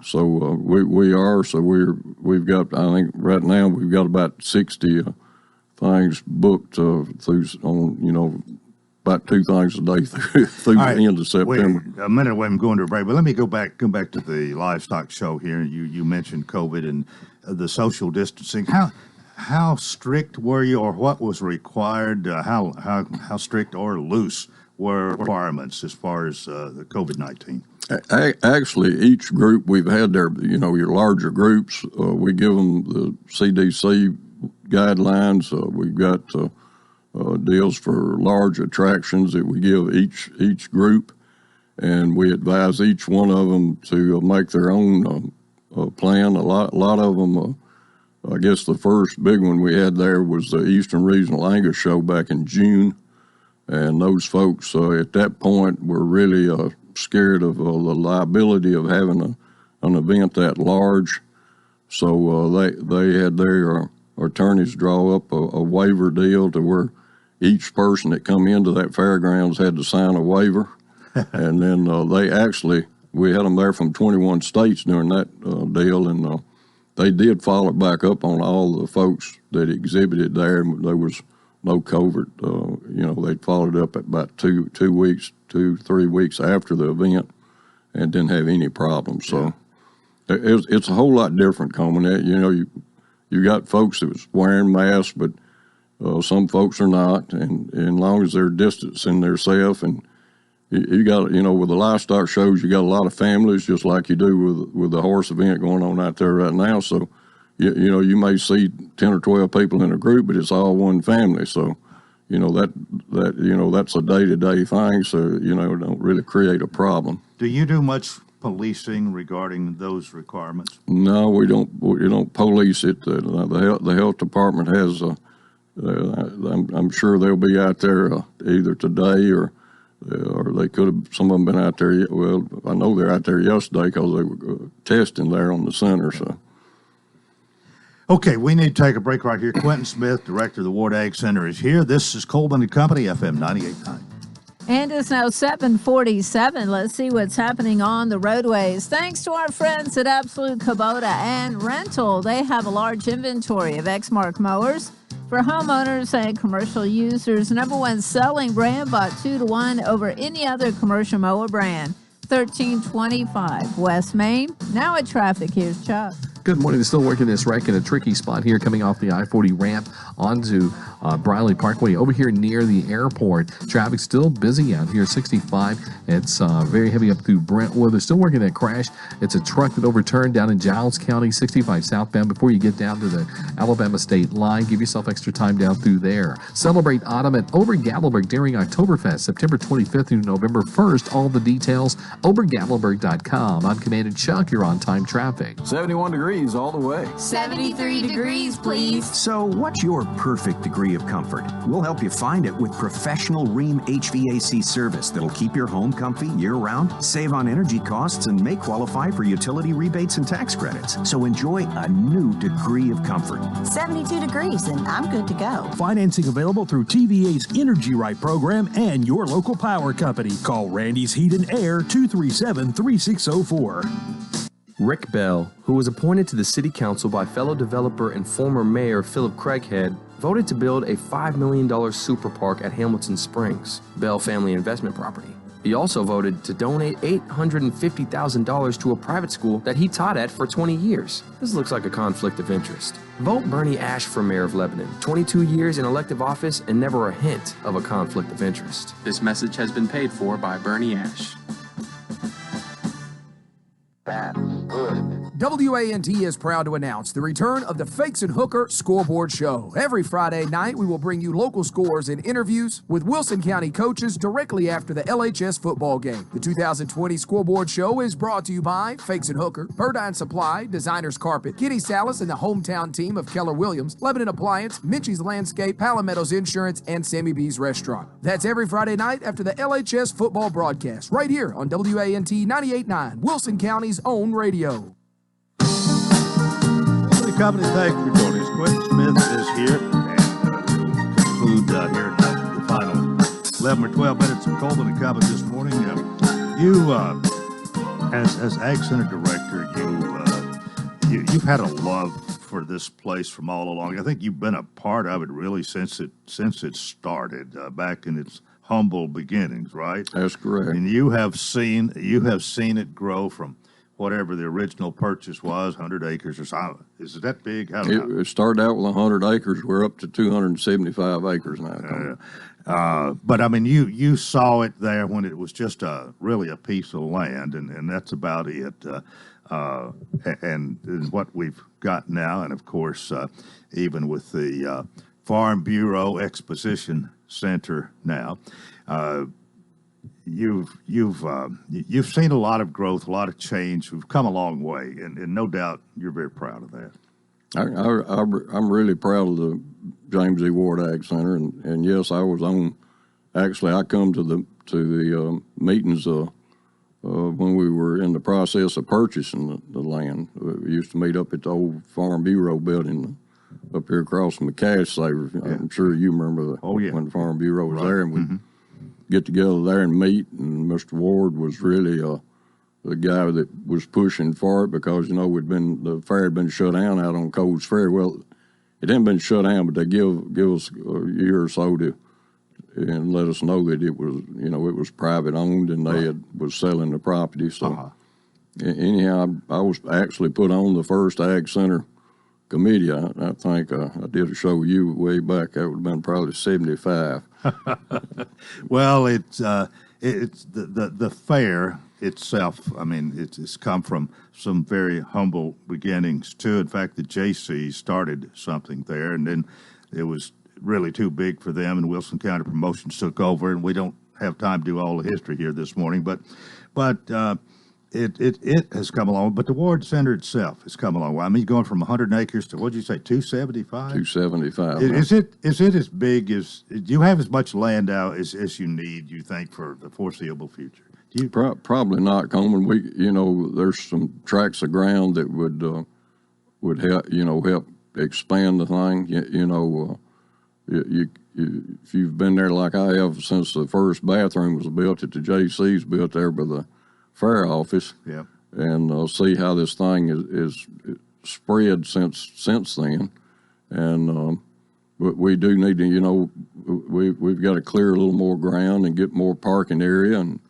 so we are. So we've got, I think right now we've got about 60 things booked through on about 2 things a day through the end of September. A minute away from going to a break, but let me go back to the livestock show here. You mentioned COVID and the social distancing. How strict were you, or what was required? How strict or loose were requirements as far as the COVID-19? Actually, each group we've had there, your larger groups, we give them the CDC guidelines. We've got deals for large attractions that we give each group, and we advise each one of them to make their own plan. A lot of them. I guess the first big one we had there was the Eastern Regional Angus Show back in June, and those folks at that point were really scared of the liability of having an event that large. So they had their attorneys draw up a waiver deal to where each person that come into that fairgrounds had to sign a waiver, and then we had them there from 21 states during that deal, and they did follow it back up on all the folks that exhibited there. There was no COVID. They followed up at about 3 weeks after the event, and didn't have any problems. So it's a whole lot different, Coleman. You got folks that was wearing masks, but some folks are not, and as long as they're distancing themselves, and you got, with the livestock shows, you got a lot of families, just like you do with the horse event going on out there right now. So, you may see 10 or 12 people in a group, but it's all one family. So, that's a day-to-day thing. So, don't really create a problem. Do you do much policing regarding those requirements? No, we don't. We don't police it. The health department has. I'm sure they'll be out there either today or they could have. Some of them been out there. Well, I know they're out there yesterday because they were testing there on the center. So. Okay, we need to take a break right here. Quentin Smith, director of the Ward Ag Center, is here. This is Coleman and Company, FM 98.9. And it's now 7:47. Let's see what's happening on the roadways. Thanks to our friends at Absolute Kubota and Rental. They have a large inventory of Exmark mowers for homeowners and commercial users. #1 selling brand, bought 2-to-1 over any other commercial mower brand. 1325 West Main. Now at traffic, here's Chuck. Good morning. They're still working this wreck in a tricky spot here coming off the I-40 ramp onto Briley Parkway over here near the airport. Traffic still busy out here, 65. It's very heavy up through Brentwood. They're still working that crash. It's a truck that overturned down in Giles County, 65 southbound before you get down to the Alabama state line. Give yourself extra time down through there. Celebrate autumn at Ober-Gatlinburg during Oktoberfest, September 25th through November 1st. All the details, obergatlinburg.com. I'm Commander Chuck. You're on time traffic. 71 degrees all the way. 73 degrees, please. So what's your perfect degree of comfort? We'll help you find it with professional Rheem HVAC service that'll keep your home comfy year-round, save on energy costs, and may qualify for utility rebates and tax credits. So enjoy a new degree of comfort. 72 degrees, and I'm good to go. Financing available through TVA's Energy Right program and your local power company. Call Randy's Heat and Air 237-3604. Rick Bell, who was appointed to the City Council by fellow developer and former Mayor Philip Craighead, voted to build a $5 million super park at Hamilton Springs, Bell Family Investment Property. He also voted to donate $850,000 to a private school that he taught at for 20 years. This looks like a conflict of interest. Vote Bernie Ash for mayor of Lebanon. 22 years in elective office and never a hint of a conflict of interest. This message has been paid for by Bernie Ash. Bad, good. WANT is proud to announce the return of the Fakes and Hooker Scoreboard Show. Every Friday night, we will bring you local scores and interviews with Wilson County coaches directly after the LHS football game. The 2020 Scoreboard Show is brought to you by Fakes and Hooker, Burdine Supply, Designer's Carpet, Kitty Salas and the hometown team of Keller Williams, Lebanon Appliance, Minchie's Landscape, Palometto's Insurance, and Sammy B's Restaurant. That's every Friday night after the LHS football broadcast, right here on WANT 98.9, Wilson County's own radio. The company, thanks for joining us. Quentin Smith is here, and we'll conclude here in the final 11 or 12 minutes of Coleman and Company this morning. You, as Ag Center Director, you've had a love for this place from all along. I think you've been a part of it really since it started back in its humble beginnings, right? That's correct. And you have seen it grow from whatever the original purchase was, 100 acres or so. Is it that big? It started out with 100 acres. We're up to 275 acres now. But I mean, you saw it there when it was just really a piece of land, and that's about it. And what we've got now, and of course, even with the Farm Bureau Exposition Center now, you've seen a lot of growth, a lot of change. We've come a long way, and no doubt you're very proud of that. I'm really proud of the James E. Ward Ag Center, and yes, I was on. Actually, I come to the meetings when we were in the process of purchasing the land. We used to meet up at the old Farm Bureau building up here across from the Cash Saver. Yeah. I'm sure you remember when the Farm Bureau was there, and we get together there and meet. And Mr. Ward was really the guy that was pushing for it because the fair had been shut down out on Coles Ferry. Well, it hadn't been shut down, but they give us a year or so and let us know that it was private owned and they was selling the property. So anyhow, I was actually put on the first Ag Center committee. I think I did a show with you way back. That would have been probably 75. Well, it's the fair itself. I mean, it's come from some very humble beginnings too. In fact, the JC started something there, and then it was really too big for them, and Wilson County Promotions took over. And we don't have time to do all the history here this morning, but it has come along. But the Ward Center itself has come along. I mean, going from 100 acres to, what did you say, 275? 275. Is it as big as, do you have as much land out as you need, you think, for the foreseeable future? Probably not, Coleman. There's some tracts of ground that would help expand the thing. If you've been there like I have since the first bathroom was built at the JC's, built there by the fair office, and see how this thing is spread since then, and but we do need to, we've got to clear a little more ground and get more parking area and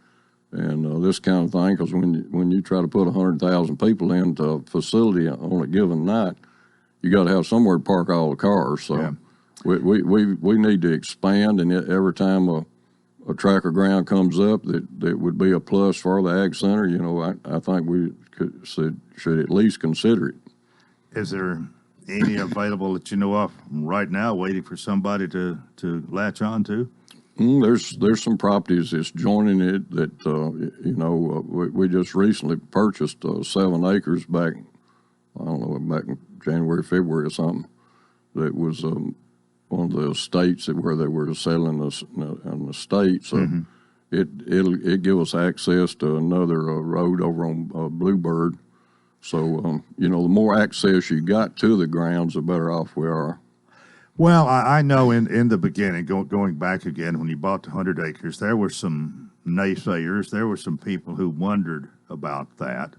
this kind of thing, because when you try to put 100,000 people into a facility on a given night, you got to have somewhere to park all the cars. So we need to expand, and every time a tract of ground comes up that would be a plus for the Ag Center, I think we should at least consider it. Is there any available that you know of right now waiting for somebody to latch on to? There's some properties that's joining it that, we just recently purchased 7 acres back in January, February or something, that was one of the estates where they were selling an estate. So it'll give us access to another road over on Bluebird. So, the more access you got to the grounds, the better off we are. Well, I know in the beginning, going back again, when you bought the 100 acres, there were some naysayers. There were some people who wondered about that,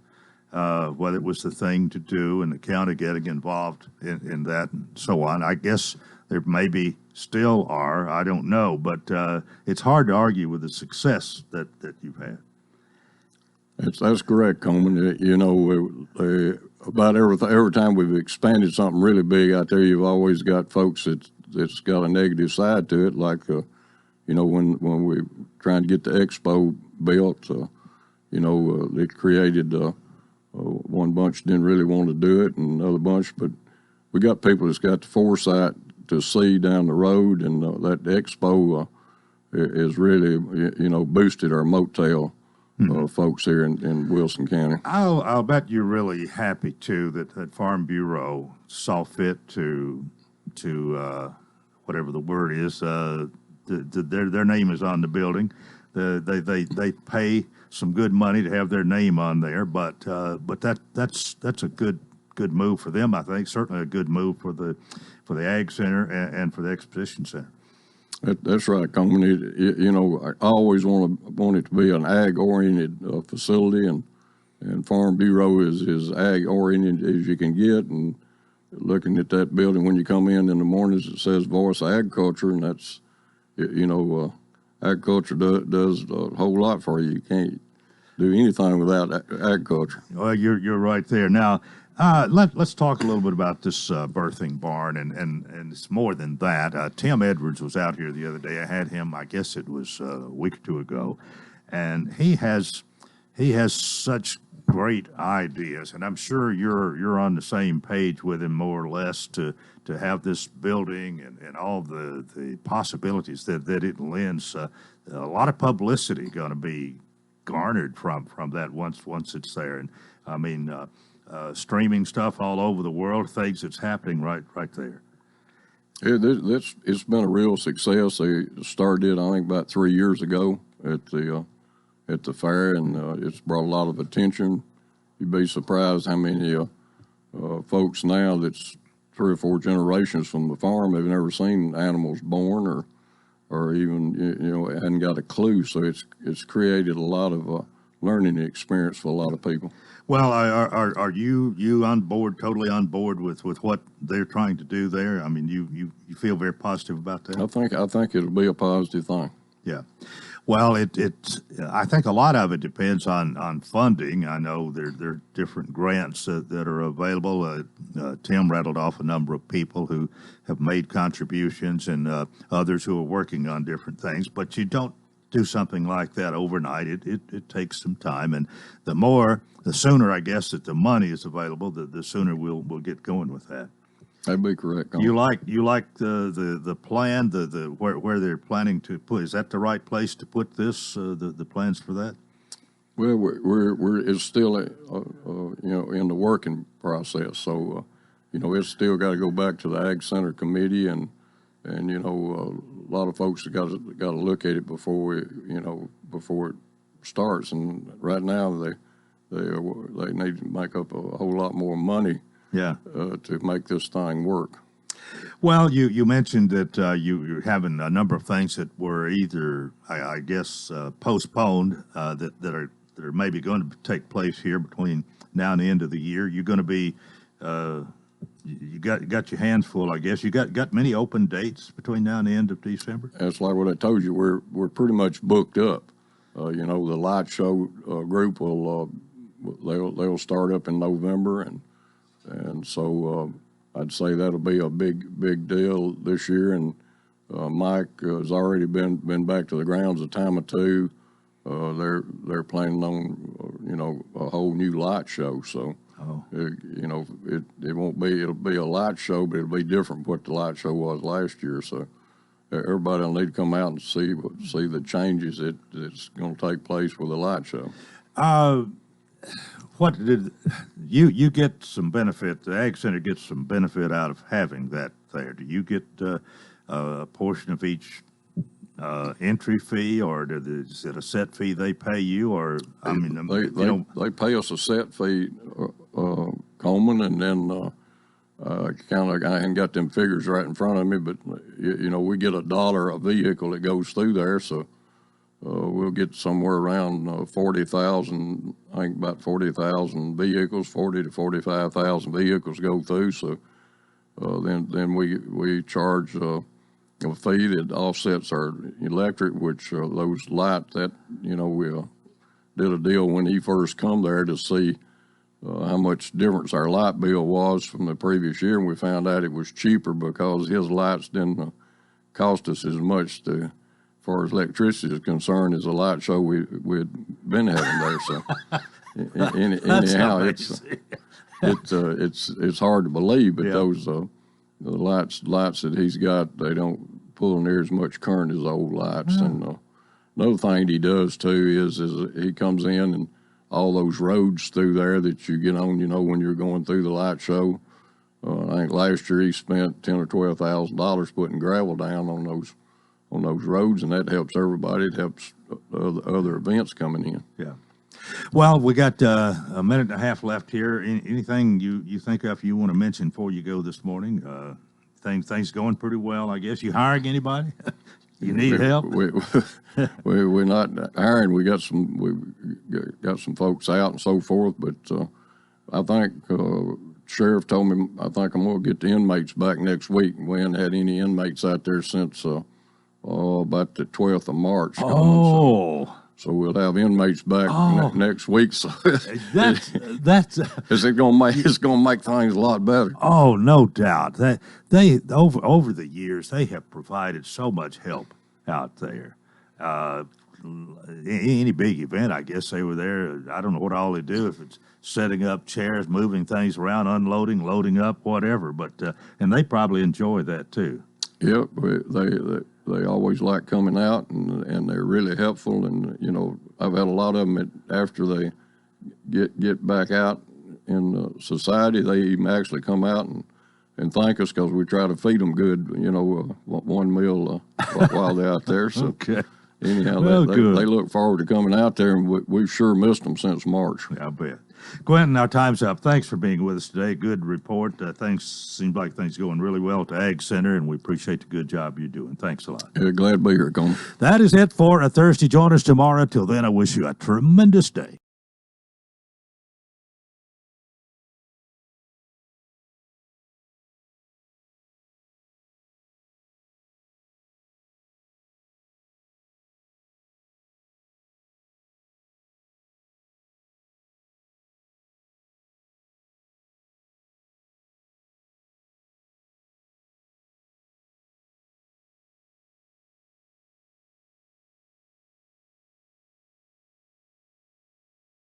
whether it was the thing to do and the county getting involved in that and so on. I guess there maybe still are. I don't know. But it's hard to argue with the success that you've had. That's correct, Coleman. About every time we've expanded something really big out there, you've always got folks that's got a negative side to it. Like, when we're trying to get the expo built, it created one bunch didn't really want to do it, and another bunch, but we got people that's got the foresight to see down the road, and that expo is really, boosted our motel folks here in Wilson County. I'll bet you're really happy too that Farm Bureau saw fit to whatever the word is, their name is on the building. They pay some good money to have their name on there, but that's a good move for them. I think certainly a good move for the Ag Center and for the Exposition Center. That's right, Coleman. I always want it to be an ag-oriented facility, and Farm Bureau is as ag-oriented as you can get. And looking at that building when you come in the mornings, it says Voice of Agriculture, and that's, agriculture does a whole lot for you. You can't do anything without agriculture. Well, you're right there. Now, let's talk a little bit about this birthing barn, and it's more than that. Tim Edwards was out here the other day. I had him, I guess it was a week or two ago, and he has such great ideas, and I'm sure you're on the same page with him more or less to have this building and all the possibilities that it lends. A lot of publicity going to be garnered from that once it's there, and I mean. Streaming stuff all over the world, things that's happening right there. It's been a real success. They started, I think, about 3 years ago at the fair, and it's brought a lot of attention. You'd be surprised how many folks now that's 3 or 4 generations from the farm have never seen animals born or even hadn't got a clue. So it's created a lot of learning experience for a lot of people. Well, are you on board, totally on board with what they're trying to do there? I mean, you feel very positive about that? I think it'll be a positive thing. Yeah. Well, I think a lot of it depends on funding. I know there are different grants that are available. Tim rattled off a number of people who have made contributions and others who are working on different things, but you don't do something like that overnight. It takes some time, and the sooner, I guess, that the money is available, the sooner we'll get going with that. That'd be correct. You like the plan, where they're planning to put. Is that the right place to put this? The plans for that? Well, it's still in the working process. So it's still got to go back to the Ag Center committee, and a lot of folks have got to look at it before it starts. And right now they need to make up a whole lot more money. Yeah. To make this thing work. Well, you mentioned that you're having a number of things that were either, I guess, postponed that are maybe going to take place here between now and the end of the year. You're going to be you got your hands full, I guess. You got many open dates between now and the end of December. That's like what I told you. We're pretty much booked up. The light show group they'll start up in November, and so I'd say that'll be a big deal this year. And Mike has already been back to the grounds a time or two. They're planning on a whole new light show. So it won't be, it'll be a light show, but it'll be different from what the light show was last year. So everybody will need to come out and see the changes that's going to take place with the light show. What did you get some benefit? The Ag Center gets some benefit out of having that there. Do you get a portion of each entry fee, or is it a set fee they pay you? Or I mean, they pay us a set fee, Coleman, and then I ain't got them figures right in front of me, but we get $1 a vehicle that goes through there, so. We'll get somewhere around 40,000, I think about 40,000 vehicles, 40 to 45,000 vehicles go through. So then we charge a fee that offsets our electric, which those lights that, we did a deal when he first come there to see how much difference our light bill was from the previous year. And we found out it was cheaper because his lights didn't cost us as much to, as far as electricity is concerned, as a light show we'd been having there. So anyhow, it's hard to believe, but those the lights that he's got, they don't pull near as much current as the old lights. And another thing he does too is he comes in and all those roads through there that you get on, when you're going through the light show. I think last year he spent $10,000 or $12,000 putting gravel down on those roads, and that helps everybody. It helps other events coming in. Yeah. Well, we got a minute and a half left here. Anything you think of you want to mention before you go this morning? Things going pretty well, I guess. You hiring anybody? You need help? We're not hiring. We got some folks out and so forth, but I think Sheriff told me I think I'm going to get the inmates back next week. We haven't had any inmates out there since about the 12th of March. So we'll have inmates back next week. So that's it's gonna make things a lot better. Oh, no doubt. That they over the years they have provided so much help out there. Any big event, I guess they were there. I don't know what all they do, if it's setting up chairs, moving things around, unloading, loading up, whatever. But and they probably enjoy that too. Yep, they always like coming out, and they're really helpful. And I've had a lot of them after they get back out in society. They even actually come out and thank us because we try to feed them good, one meal while they're out there. So okay. Anyhow, Well, they look forward to coming out there, and we've sure missed them since March. Yeah, I bet. Quentin, our time's up. Thanks for being with us today. Good report. Seems like things going really well at the Ag Center, and we appreciate the good job you're doing. Thanks a lot. Yeah, glad to be here, Coleman. That is it for a Thursday. Join us tomorrow. Till then, I wish you a tremendous day.